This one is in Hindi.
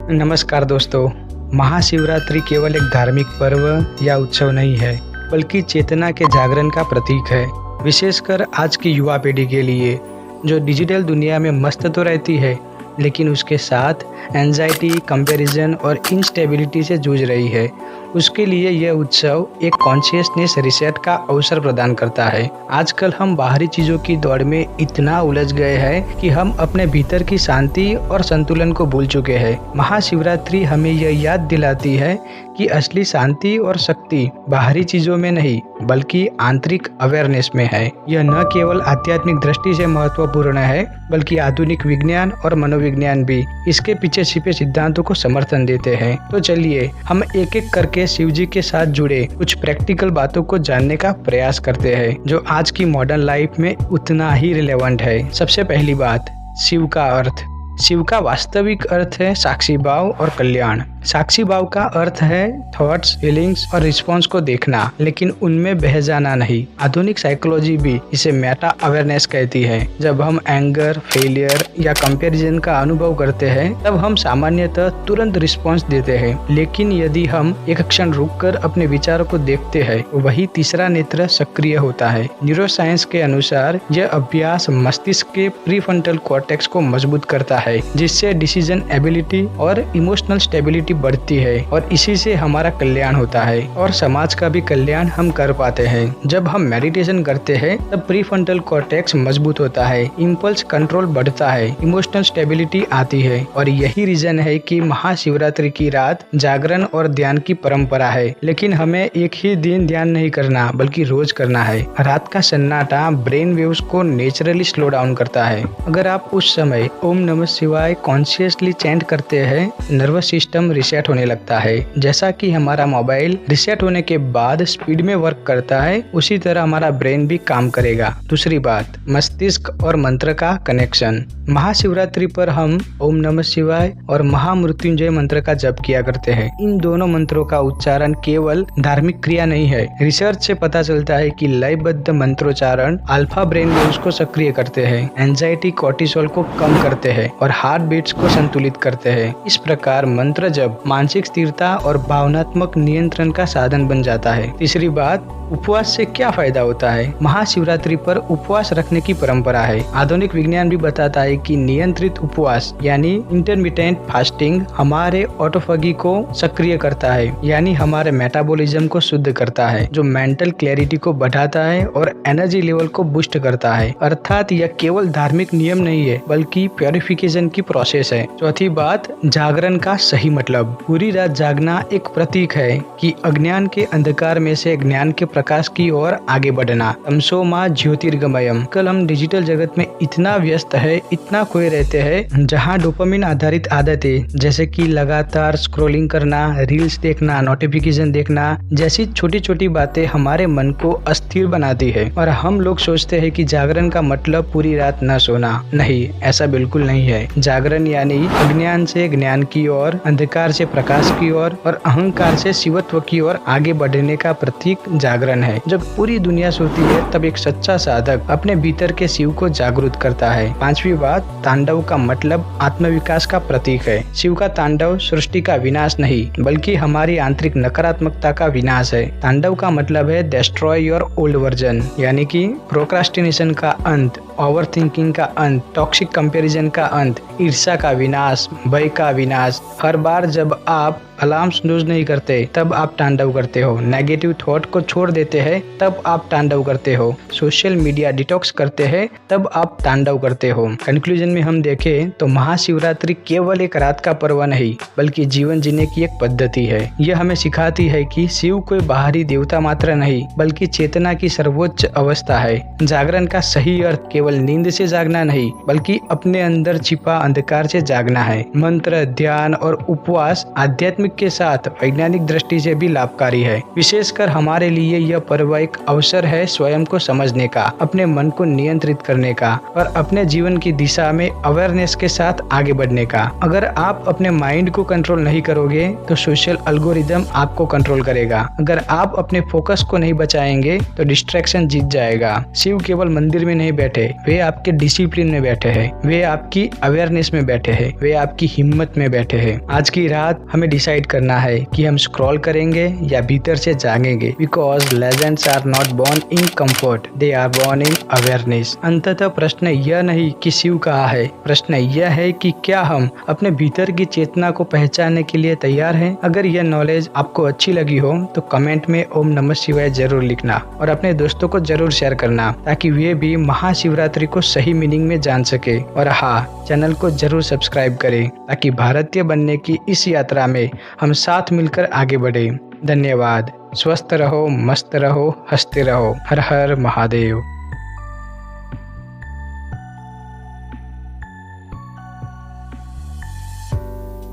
नमस्कार दोस्तों। महाशिवरात्रि केवल एक धार्मिक पर्व या उत्सव नहीं है, बल्कि चेतना के जागरण का प्रतीक है। विशेषकर आज की युवा पीढ़ी के लिए, जो डिजिटल दुनिया में मस्त तो रहती है, लेकिन उसके साथ एंजाइटी, कंपैरिजन और इंस्टेबिलिटी से जूझ रही है। उसके लिए यह उत्सव एक कॉन्शियसनेस रिसेट का अवसर प्रदान करता है। आजकल हम बाहरी चीजों की दौड़ में इतना उलझ गए हैं कि हम अपने भीतर की शांति और संतुलन को भूल चुके हैं। महाशिवरात्रि हमें यह याद दिलाती है कि असली शांति और शक्ति बाहरी चीजों में नहीं, बल्कि आंतरिक अवेयरनेस में है। यह न केवल आध्यात्मिक दृष्टि से महत्वपूर्ण है, बल्कि आधुनिक विज्ञान और मनोविज्ञान भी इसके पीछे छिपे सिद्धांतों को समर्थन देते हैं। तो चलिए हम एक एक करके शिव जी के साथ जुड़े कुछ प्रैक्टिकल बातों को जानने का प्रयास करते हैं, जो आज की मॉडर्न लाइफ में उतना ही रिलेवेंट है। सबसे पहली बात, शिव का अर्थ। शिव का वास्तविक अर्थ है साक्षी भाव और कल्याण। साक्षी भाव का अर्थ है थॉट्स, फीलिंग्स और रिस्पॉन्स को देखना, लेकिन उनमें बह जाना नहीं। आधुनिक साइकोलॉजी भी इसे मेटा अवेयरनेस कहती है। जब हम एंगर, फेलियर या कंपैरिजन का अनुभव करते हैं, तब हम सामान्यतः तुरंत रिस्पॉन्स देते हैं, लेकिन यदि हम एक क्षण रुककर अपने विचारों को देखते हैं, वही तीसरा नेत्र सक्रिय होता है। न्यूरोसाइंस के अनुसार यह अभ्यास मस्तिष्क के प्रीफ्रंटल कॉर्टेक्स को मजबूत करता है, जिससे डिसीजन एबिलिटी और इमोशनल स्टेबिलिटी बढ़ती है, और इसी से हमारा कल्याण होता है और समाज का भी कल्याण हम कर पाते हैं। जब हम मेडिटेशन करते हैं, तब प्रीफ्रंटल कॉर्टेक्स मजबूत होता है, इम्पल्स कंट्रोल बढ़ता है, इमोशनल स्टेबिलिटी आती है, और यही रीजन है कि महाशिवरात्रि की रात जागरण और ध्यान की परंपरा है। लेकिन हमें एक ही दिन ध्यान नहीं करना, बल्कि रोज करना है। रात का सन्नाटा ब्रेन वेव्स को नेचुरली स्लो डाउन करता है। अगर आप उस समय ओम नमः शिवाय कॉन्शियसली चैंट करते हैं, नर्वस सिस्टम रिसेट होने लगता है। जैसा कि हमारा मोबाइल रिसेट होने के बाद स्पीड में वर्क करता है, उसी तरह हमारा ब्रेन भी काम करेगा। दूसरी बात, मस्तिष्क और मंत्र का कनेक्शन। महाशिवरात्रि पर हम ओम नमः शिवाय और महामृत्युंजय मंत्र का जप किया करते हैं। इन दोनों मंत्रों का उच्चारण केवल धार्मिक क्रिया नहीं है। रिसर्च से पता चलता है कि लयबद्ध मंत्रोच्चारण अल्फा ब्रेन वेव्स को सक्रिय करते हैं, एंजाइटी, कोर्टिसोल को कम करते हैं और हार्ट बीट्स को संतुलित करते हैं। इस प्रकार मंत्र जब मानसिक स्थिरता और भावनात्मक नियंत्रण का साधन बन जाता है। तीसरी बात, उपवास से क्या फायदा होता है। महाशिवरात्रि पर उपवास रखने की परंपरा है। आधुनिक विज्ञान भी बताता है कि नियंत्रित उपवास यानी इंटरमिटेंट फास्टिंग हमारे ऑटोफगी को सक्रिय करता है, यानी हमारे मेटाबॉलिज्म को शुद्ध करता है, जो मेंटल क्लैरिटी को बढ़ाता है और एनर्जी लेवल को बूस्ट करता है। अर्थात यह केवल धार्मिक नियम नहीं है, बल्कि प्योरिफिकेशन की प्रोसेस है। चौथी बात, जागरण का सही मतलब। पूरी रात जागना एक प्रतीक है कि अज्ञान के अंधकार में से ज्ञान के प्रकाश की ओर आगे बढ़ना। तमसो मां ज्योतिर्गमयम। कल हम डिजिटल जगत में इतना व्यस्त है, इतना खोए रहते हैं, जहां डोपामिन आधारित आदतें जैसे कि लगातार स्क्रॉलिंग करना, रील्स देखना, नोटिफिकेशन देखना जैसी छोटी छोटी बातें हमारे मन को अस्थिर बनाती है। और हम लोग सोचते हैं कि जागरण का मतलब पूरी रात न सोना। नहीं, ऐसा बिल्कुल नहीं है। जागरण यानी अज्ञान से ज्ञान की ओर, अंधकार से प्रकाश की ओर और अहंकार से शिवत्व की ओर आगे बढ़ने का प्रतीक जागरण है। जब पूरी दुनिया सोती है, तब एक सच्चा साधक अपने भीतर के शिव को जागृत करता है। पांचवी बात, तांडव का मतलब आत्मविकास का प्रतीक है। शिव का तांडव सृष्टि का विनाश नहीं, बल्कि हमारी आंतरिक नकारात्मकता का विनाश है। तांडव का मतलब है डिस्ट्रॉय योर ओल्ड वर्जन, यानी कि प्रोक्रास्टिनेशन का अंत, ओवर थिंकिंग का अंत, टॉक्सिक कंपैरिजन का अंत, ईर्ष्या का विनाश, भय का विनाश। हर बार जब आप अलार्म स्नूज नहीं करते, तब आप तांडव करते हो। नेगेटिव थॉट को छोड़ देते हैं, तब आप तांडव करते हो। सोशल मीडिया डिटॉक्स करते हैं, तब आप तांडव करते हो। कंक्लूजन में हम देखें तो महाशिवरात्रि केवल एक रात का पर्व नहीं, बल्कि जीवन जीने की एक पद्धति है। यह हमें सिखाती है कि शिव कोई बाहरी देवता मात्र नहीं, बल्कि चेतना की सर्वोच्च अवस्था है। जागरण का सही अर्थ केवल नींद से जागना नहीं, बल्कि अपने अंदर छिपा अंधकार से जागना है। मंत्र, ध्यान और उपवास आध्यात्मिक के साथ वैज्ञानिक दृष्टि से भी लाभकारी है। विशेषकर हमारे लिए यह पर्व एक अवसर है स्वयं को समझने का, अपने मन को नियंत्रित करने का और अपने जीवन की दिशा में अवेयरनेस के साथ आगे बढ़ने का। अगर आप अपने माइंड को कंट्रोल नहीं करोगे, तो सोशल एल्गोरिदम आपको कंट्रोल करेगा। अगर आप अपने फोकस को नहीं बचाएंगे, तो डिस्ट्रैक्शन जीत जाएगा। शिव केवल मंदिर में नहीं बैठे, वे आपके डिसिप्लिन में बैठे हैं, वे आपकी अवेयरनेस में बैठे हैं, वे आपकी हिम्मत में बैठे हैं। आज की रात हमें डिसाइड करना है कि हम स्क्रॉल करेंगे या भीतर से जागेंगे। Because legends are not born in comfort, they are born in awareness. अंततः प्रश्न यह नहीं कि शिव कहाँ है, प्रश्न यह है कि क्या हम अपने भीतर की चेतना को पहचानने के लिए तैयार हैं। अगर यह नॉलेज आपको अच्छी लगी हो तो कमेंट में ओम नमः शिवाय जरूर लिखना और अपने दोस्तों को जरूर शेयर करना, ताकि वे भी महाशिवरात्रि को सही मीनिंग में जान सके। और हाँ, चैनल को जरूर सब्सक्राइब करें ताकि भारतीय बनने की इस यात्रा में हम साथ मिलकर आगे बढ़े। धन्यवाद। स्वस्थ रहो, मस्त रहो, हंसते रहो। हर हर महादेव।